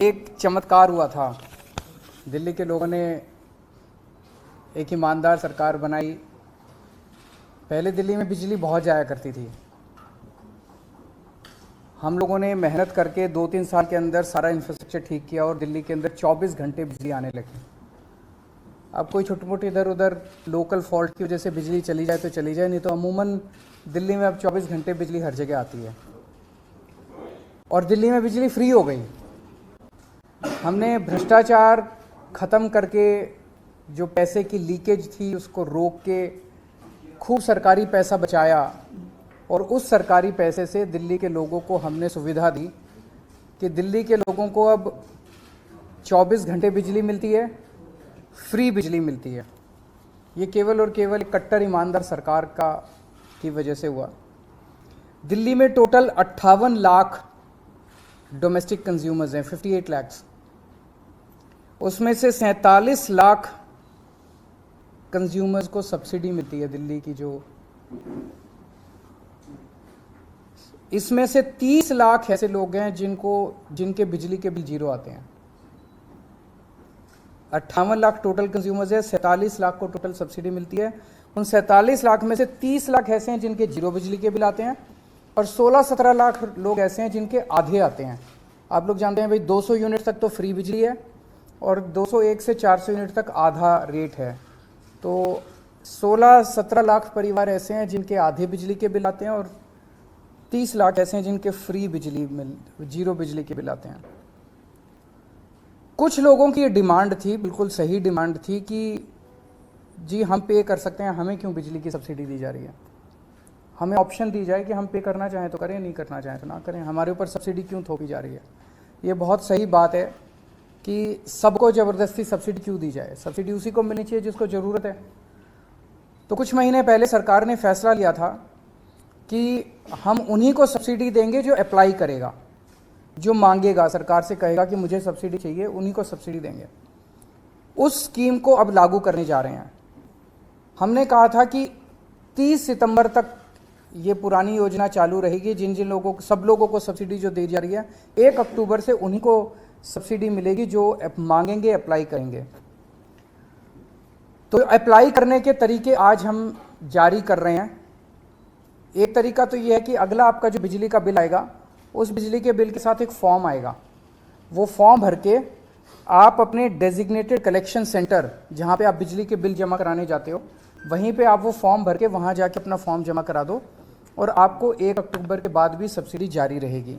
एक चमत्कार हुआ था। दिल्ली के लोगों ने एक ईमानदार सरकार बनाई। पहले दिल्ली में बिजली बहुत जाया करती थी। हम लोगों ने मेहनत करके 2-3 साल के अंदर सारा इंफ्रास्ट्रक्चर ठीक किया और दिल्ली के अंदर 24 घंटे बिजली आने लगी। अब कोई छोटी मोटी इधर उधर लोकल फॉल्ट की वजह से बिजली चली जाए तो चली जाए, नहीं तो अमूमन दिल्ली में अब 24 घंटे बिजली हर जगह आती है और दिल्ली में बिजली फ्री हो गई। हमने भ्रष्टाचार ख़त्म करके जो पैसे की लीकेज थी उसको रोक के खूब सरकारी पैसा बचाया और उस सरकारी पैसे से दिल्ली के लोगों को हमने सुविधा दी कि दिल्ली के लोगों को अब 24 घंटे बिजली मिलती है, फ्री बिजली मिलती है। ये केवल और केवल कट्टर ईमानदार सरकार की वजह से हुआ। दिल्ली में टोटल 58 लाख डोमेस्टिक कंज्यूमर्स हैं, 58 लाख। उसमें से 47 लाख कंज्यूमर्स को सब्सिडी मिलती है दिल्ली की। जो इसमें से 30 लाख ऐसे लोग हैं जिनके बिजली के बिल जीरो आते हैं। 58 लाख टोटल कंज्यूमर्स है, 47 लाख को टोटल सब्सिडी मिलती है। उन 47 लाख में से 30 लाख ऐसे हैं जिनके जीरो बिजली के बिल आते हैं और 16-17 लाख लोग ऐसे हैं जिनके आधे आते हैं। आप लोग जानते हैं भाई 200 यूनिट तक तो फ्री बिजली है और 201 से 400 यूनिट तक आधा रेट है। तो 16-17 लाख परिवार ऐसे हैं जिनके आधे बिजली के बिल आते हैं और 30 लाख ऐसे हैं जिनके जीरो बिजली के बिल आते हैं। कुछ लोगों की डिमांड थी, बिल्कुल सही डिमांड थी कि जी हम पे कर सकते हैं, हमें क्यों बिजली की सब्सिडी दी जा रही है। हमें ऑप्शन दी जाए कि हम पे करना चाहें तो करें, नहीं करना चाहें तो ना करें, हमारे ऊपर सब्सिडी क्यों थोपी जा रही है। ये बहुत सही बात है कि सबको ज़बरदस्ती सब्सिडी क्यों दी जाए। सब्सिडी उसी को मिलनी चाहिए जिसको ज़रूरत है। तो कुछ महीने पहले सरकार ने फैसला लिया था कि हम उन्हीं को सब्सिडी देंगे जो अप्लाई करेगा, जो मांगेगा, सरकार से कहेगा कि मुझे सब्सिडी चाहिए, उन्हीं को सब्सिडी देंगे। उस स्कीम को अब लागू करने जा रहे हैं। हमने कहा था कि 30 सितंबर तक ये पुरानी योजना चालू रहेगी। जिन जिन लोगों को, सब लोगों को सब्सिडी जो दी जा रही है, 1 अक्टूबर से उन्हीं को सब्सिडी मिलेगी जो मांगेंगे, अप्लाई करेंगे। तो अप्लाई करने के तरीके आज हम जारी कर रहे हैं। एक तरीका तो ये है कि अगला आपका जो बिजली का बिल आएगा, उस बिजली के बिल के साथ एक फॉर्म आएगा। वो फॉर्म भर के आप अपने डेजिग्नेटेड कलेक्शन सेंटर, जहाँ पे आप बिजली के बिल जमा कराने जाते हो, वहीं पे आप वो फॉर्म भर के वहाँ जाके अपना फॉर्म जमा करा दो और आपको 1 अक्टूबर के बाद भी सब्सिडी जारी रहेगी।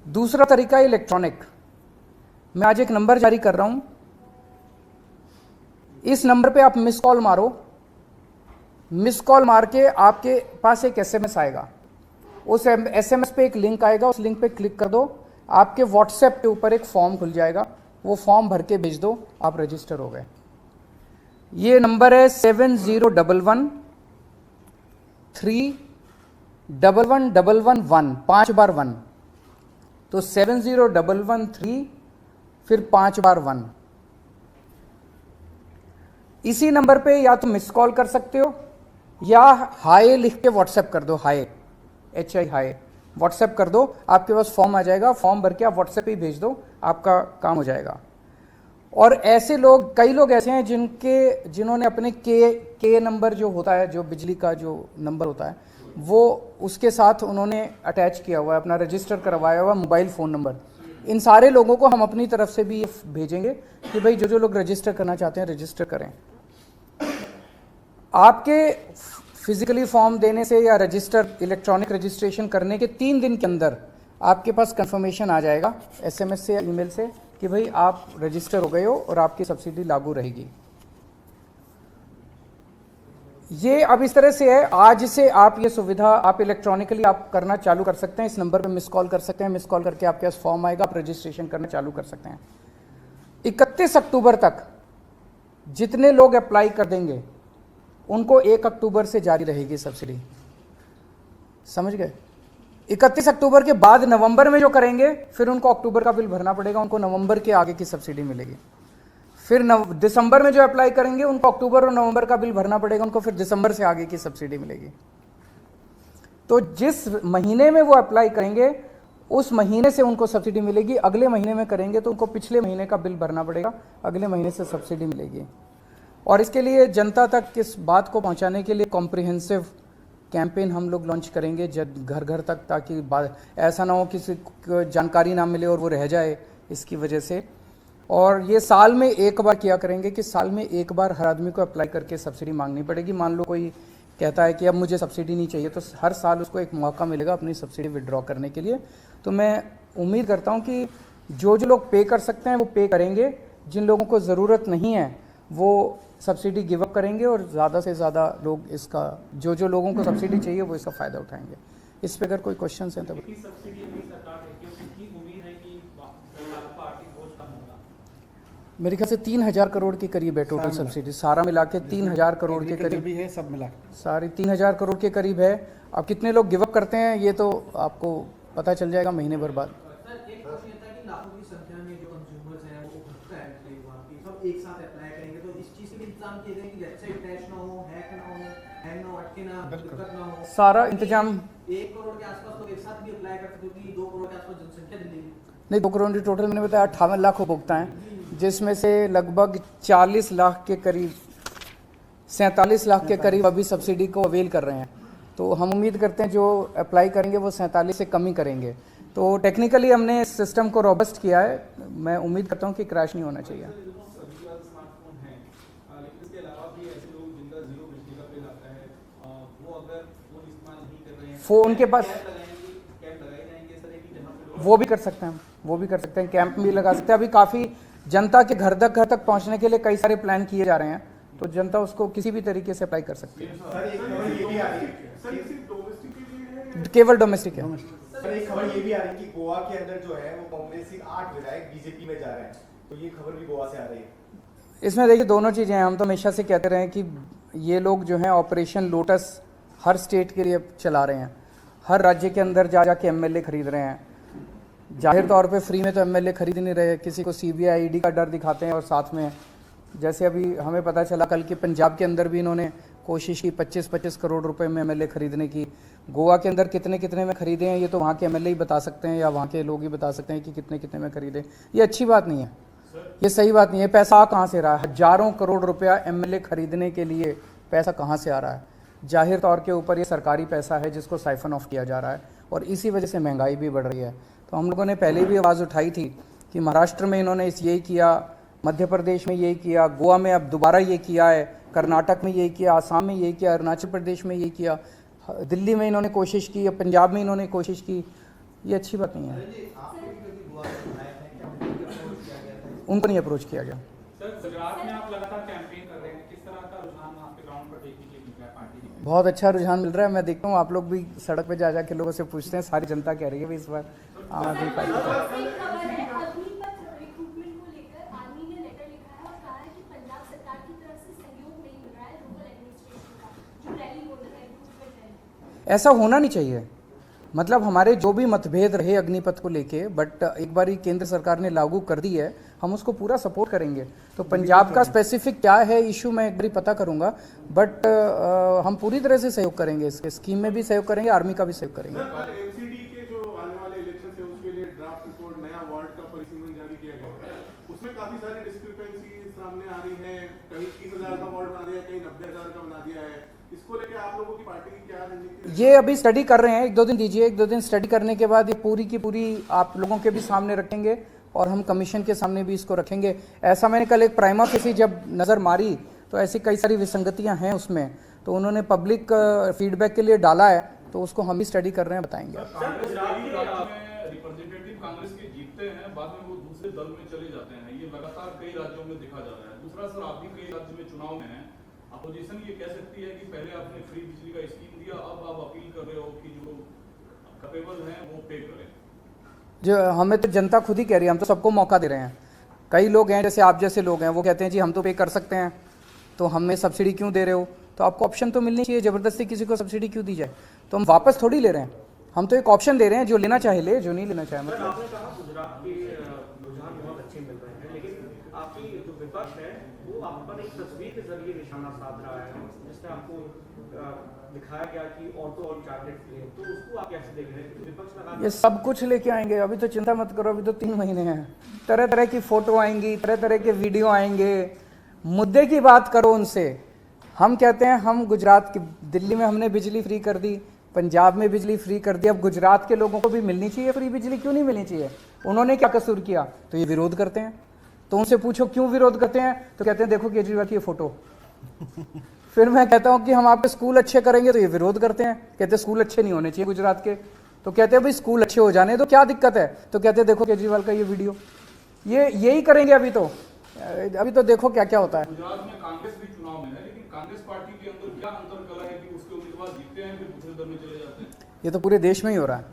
दूसरा तरीका इलेक्ट्रॉनिक। मैं आज एक नंबर जारी कर रहा हूँ, इस नंबर पे आप मिस कॉल मारो। मिस कॉल मार के आपके पास एक SMS आएगा। उस SMS पे एक लिंक आएगा, उस लिंक पे क्लिक कर दो। आपके व्हाट्सएप के ऊपर एक फॉर्म खुल जाएगा, वो फॉर्म भर के भेज दो, आप रजिस्टर हो गए। ये नंबर है 7011-3-1111, 5 बार 1। तो 7011-3 फिर 5 बार 1। इसी नंबर पे या तो मिस कॉल कर सकते हो या हाय लिख के व्हाट्सएप कर दो। हाय, HI हाय व्हाट्सएप कर दो, आपके पास फॉर्म आ जाएगा। फॉर्म भर के आप व्हाट्सएप पे भेज दो, आपका काम हो जाएगा। और ऐसे लोग, कई लोग ऐसे हैं जिन्होंने अपने के नंबर जो होता है, जो बिजली का जो नंबर होता है, वो उसके साथ उन्होंने अटैच किया हुआ है, अपना रजिस्टर करवाया हुआ मोबाइल फ़ोन नंबर। इन सारे लोगों को हम अपनी तरफ से भी ये भेजेंगे कि भाई जो लोग रजिस्टर करना चाहते हैं रजिस्टर करें। आपके फिजिकली फॉर्म देने से या इलेक्ट्रॉनिक रजिस्ट्रेशन करने के 3 दिन के अंदर आपके पास कंफर्मेशन आ जाएगा SMS से या ईमेल से कि भाई आप रजिस्टर हो गए हो और आपकी सब्सिडी लागू रहेगी। ये अब इस तरह से है, आज से आप ये सुविधा आप इलेक्ट्रॉनिकली आप करना चालू कर सकते हैं। इस नंबर पे मिस कॉल कर सकते हैं, मिस कॉल करके आपके पास फॉर्म आएगा, आप रजिस्ट्रेशन करना चालू कर सकते हैं। 31 अक्टूबर तक जितने लोग अप्लाई कर देंगे उनको 1 अक्टूबर से जारी रहेगी सब्सिडी। समझ गए? 31 अक्टूबर के बाद नवंबर में जो करेंगे फिर उनको अक्टूबर का बिल भरना पड़ेगा, उनको नवंबर के आगे की सब्सिडी मिलेगी। फिर दिसंबर में जो अप्लाई करेंगे उनको अक्टूबर और नवंबर का बिल भरना पड़ेगा, उनको फिर दिसंबर से आगे की सब्सिडी मिलेगी। तो जिस महीने में वो अप्लाई करेंगे उस महीने से उनको सब्सिडी मिलेगी। अगले महीने में करेंगे तो उनको पिछले महीने का बिल भरना पड़ेगा, अगले महीने से सब्सिडी मिलेगी। और इसके लिए जनता तक इस बात को पहुंचाने के लिए कॉम्प्रिहेंसिव कैंपेन हम लोग लॉन्च करेंगे घर घर तक, ताकि ऐसा ना हो किसी को जानकारी ना मिले और वो रह जाए इसकी वजह से। और ये साल में एक बार किया करेंगे कि साल में एक बार हर आदमी को अप्लाई करके सब्सिडी मांगनी पड़ेगी। मान लो कोई कहता है कि अब मुझे सब्सिडी नहीं चाहिए, तो हर साल उसको एक मौका मिलेगा अपनी सब्सिडी विड्रॉ करने के लिए। तो मैं उम्मीद करता हूँ कि जो लोग पे कर सकते हैं वो पे करेंगे, जिन लोगों को ज़रूरत नहीं है वो सब्सिडी गिव अप करेंगे, और ज़्यादा से ज़्यादा लोग इसका जो लोगों को सब्सिडी चाहिए वो इसका फ़ायदा उठाएंगे। इस पर अगर कोई क्वेश्चन है तो मेरे ख्याल से 3,000 करोड़ के करीब है टोटल सब्सिडी, सारा मिला के 3,000 करोड़ के करीब भी है, सब मिला सारी 3,000 करोड़ के करीब है। अब कितने लोग गिव अप करते हैं ये तो आपको पता चल जाएगा महीने भर बाद। एक साथ अप्लाई करेंगे तो इस चीज के भी इंतजाम किए जाएंगे कि वेबसाइट क्रैश ना हो, हैक ना हो, हैंग ना हो, अटके ना, दिक्कत ना हो, सारा इंतजाम। 1 करोड़ के आसपास लोग एक साथ भी अप्लाई कर सकते हो कि 2 करोड़ के आसपास जनसंख्या दिल्ली में। नहीं, 2 करोड़ की टोटल मैंने बताया 58 लाख उपभोक्ता हैं, जिसमें से लगभग 40 लाख के करीब 47 लाख के करीब अभी सब्सिडी को अवेल कर रहे हैं। तो हम उम्मीद करते हैं जो अप्लाई करेंगे वो 47 से कम ही करेंगे। तो टेक्निकली हमने इस सिस्टम को रोबस्ट किया है, मैं उम्मीद करता हूँ कि क्रैश नहीं होना चाहिए। उनके पास वो भी कर सकते हैं, वो भी कर सकते हैं, कैंप भी लगा सकते हैं। अभी काफ़ी जनता के घर तक पहुंचने के लिए कई सारे प्लान किए जा रहे हैं, तो जनता उसको किसी भी तरीके से अप्लाई कर सकती है। केवल डोमेस्टिक है। सर एक खबर ये भी आ रही है कि गोवा के अंदर जो है वो कांग्रेस के 8 विधायक बीजेपी में जा रहे हैं, तो ये खबर भी गोवा से आ रही है। इसमें देखिए दोनों चीज़ें हैं। हम तो हमेशा से कहते रहे हैं कि ये लोग जो हैं ऑपरेशन लोटस हर स्टेट के लिए चला रहे हैं, हर राज्य के अंदर जा के एमएलए खरीद रहे हैं। जाहिर तौर पे फ्री में तो एमएलए खरीद नहीं रहे, किसी को सीबीआई ईडी का डर दिखाते हैं, और साथ में जैसे अभी हमें पता चला कल कि पंजाब के अंदर भी इन्होंने कोशिश की 25-25 करोड़ रुपए में एमएलए खरीदने की। गोवा के अंदर कितने में खरीदे हैं ये तो वहाँ के एमएलए ही बता सकते हैं, या वहाँ के लोग ही बता सकते हैं कि कितने में खरीदे। ये अच्छी बात नहीं है, ये सही बात नहीं है। पैसा कहाँ से रहा है? हजारों करोड़ रुपया एमएलए खरीदने के लिए पैसा कहाँ से आ रहा है? जाहिर तौर के ऊपर ये सरकारी पैसा है जिसको साइफन ऑफ किया जा रहा है, और इसी वजह से महंगाई भी बढ़ रही है। तो हम लोगों ने पहले भी आवाज़ उठाई थी कि महाराष्ट्र में इन्होंने यही किया, मध्य प्रदेश में यही किया, गोवा में अब दोबारा ये किया है, कर्नाटक में यही किया, आसाम में यही किया, अरुणाचल प्रदेश में यही किया, दिल्ली में इन्होंने कोशिश की, पंजाब में इन्होंने कोशिश की। ये अच्छी बात नहीं है। उनको नहीं अप्रोच किया गया। बहुत अच्छा रुझान मिल रहा है, मैं देखता हूँ आप लोग भी सड़क पे जा के लोगों से पूछते हैं, सारी जनता कह रही है भी इस बार आम आदमी पार्टी। ऐसा होना नहीं चाहिए, मतलब हमारे जो भी मतभेद रहे अग्निपथ को लेके, बट एक बार ही केंद्र सरकार ने लागू कर दी है, हम उसको पूरा सपोर्ट करेंगे। तो पंजाब का स्पेसिफिक क्या है इशू मैं एक बार पता करूंगा, बट हम पूरी तरह से सहयोग करेंगे, इसके स्कीम में भी सहयोग करेंगे, आर्मी का भी सहयोग करेंगे। काफी सारी डिस्क्रिपेंसी सामने आ रही है, कहीं 30,000 का वार्ड बना दिया, कहीं 90,000 का बना दिया है। इसको लेके आप लोगों की पार्टी की क्या रणनीति? ये अभी स्टडी कर रहे हैं, 1-2 दिन दीजिए, 1-2 दिन स्टडी करने के बाद ये पूरी की पूरी आप लोगों के भी सामने रखेंगे, और हम कमीशन के सामने भी इसको रखेंगे। ऐसा मैंने कल एक प्राइमा फेसी जब नज़र मारी तो ऐसी कई सारी विसंगतियां हैं उसमें, तो उन्होंने पब्लिक फीडबैक के लिए डाला है, तो उसको हम भी स्टडी कर रहे हैं, बताएंगे। रिप्रेजेंटेटिव कांग्रेस के जीतते हैं, बाद में वो दूसरे दल में चले जाते हैं, ये लगातार कई राज्यों में देखा जा रहा है। दूसरा सर, आप भी कई राज्य में चुनाव में हैं, अपोजिशन ये कह सकती है कि पहले आपने फ्री बिजली का स्कीम दिया, अब आप अपील कर रहे हो कि जो कैपेबल हैं वो पे करें। जो हमें तो जनता खुद ही कह रही है, हम तो सबको मौका दे रहे हैं। कई लोग हैं जैसे आप जैसे लोग हैं, वो कहते हैं जी हम तो पे कर सकते हैं, तो हमें सब्सिडी क्यों दे रहे हो? तो आपको ऑप्शन तो मिलनी चाहिए, ज़बरदस्ती किसी को सब्सिडी क्यों दी जाए? तो हम वापस थोड़ी ले रहे हैं, हम तो एक ऑप्शन दे रहे हैं, जो लेना चाहे ले, जो नहीं लेना चाहे मतलब। रुझान बहुत अच्छे मिल रहे हैं, लेकिन आपकी जो विपक्ष है वो आप पर एक तस्वीर के जरिए निशाना साध रहा है, जिसमें आपको दिखाया गया कि ऑटो और चॉकलेट फ्री, तो उसको आप कैसे देख रहे हैं? विपक्ष लगा ये सब कुछ लेके आएंगे, अभी तो चिंता मत करो, अभी तो 3 महीने हैं। तरह तरह की फोटो आएंगी, तरह तरह के वीडियो आएंगे, मुद्दे की बात करो उनसे। हम कहते हैं हम गुजरात की, दिल्ली में हमने बिजली फ्री कर दी, पंजाब में बिजली फ्री कर दी, अब गुजरात के लोगों को भी मिलनी चाहिए फ्री बिजली, क्यों नहीं मिलनी चाहिए? उन्होंने क्या कसूर किया? तो ये विरोध करते हैं। तो उनसे पूछो क्यों विरोध करते हैं, तो कहते हैं देखो केजरीवाल की ये फोटो। फिर मैं कहता हूं कि हम आपके स्कूल अच्छे करेंगे, तो ये विरोध करते हैं, कहते हैं स्कूल अच्छे नहीं होने चाहिए गुजरात के। तो कहते हैं भाई स्कूल अच्छे हो जाने तो क्या दिक्कत है? तो कहते हैं देखो केजरीवाल का ये वीडियो, ये यही करेंगे। अभी तो देखो क्या क्या होता है। गुजरात में कांग्रेस भी चुनाव में है, लेकिन कांग्रेस पार्टी के अंदर क्या अंतर कला है कि उसके उम्मीदवार जीतते हैं फिर दूसरे दल में चले जाते हैं? ये तो पूरे देश में ही हो रहा है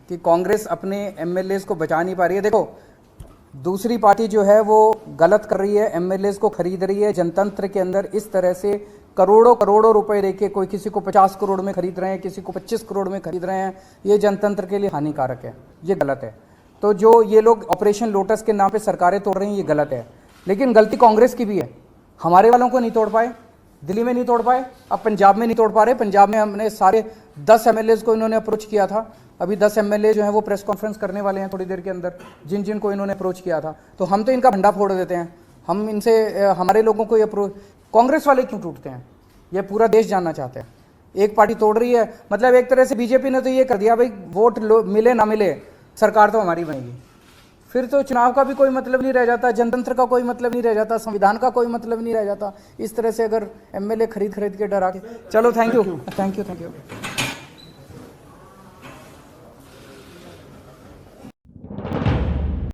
कि कांग्रेस अपने एमएलएज को बचा नहीं पा रही है। देखो दूसरी पार्टी जो है वो गलत कर रही है, एमएलएज को खरीद रही है। जनतंत्र के अंदर इस तरह से करोड़ों करोड़ों रुपए देके कोई किसी को 50 करोड़ में खरीद रहे हैं, किसी को 25 करोड़ में खरीद रहे हैं, ये जनतंत्र के लिए हानिकारक है, ये गलत है। तो जो ये लोग ऑपरेशन लोटस के नाम पे सरकारें तोड़ रहे हैं, ये गलत है। लेकिन गलती कांग्रेस की भी है, हमारे वालों को नहीं तोड़ पाए, दिल्ली में नहीं तोड़ पाए, अब पंजाब में नहीं तोड़ पा रहे। पंजाब में हमने सारे 10 एमएलएज को इन्होंने अप्रोच किया था, अभी 10 एमएलए जो हैं वो प्रेस कॉन्फ्रेंस करने वाले हैं थोड़ी देर के अंदर, जिन जिन को इन्होंने अप्रोच किया था। तो हम तो इनका भंडा फोड़ देते हैं, हम इनसे हमारे लोगों को ये अप्रोच, कांग्रेस वाले क्यों टूटते हैं ये पूरा देश जानना चाहते हैं। एक पार्टी तोड़ रही है, मतलब एक तरह से बीजेपी ने तो ये कर दिया भाई वोट मिले ना मिले सरकार तो हमारी बनेगी, फिर तो चुनाव का भी कोई मतलब नहीं रह जाता, जनतंत्र का कोई मतलब नहीं रह जाता, संविधान का कोई मतलब नहीं रह जाता। इस तरह से अगर एमएलए खरीद के डरा के, चलो थैंक यू।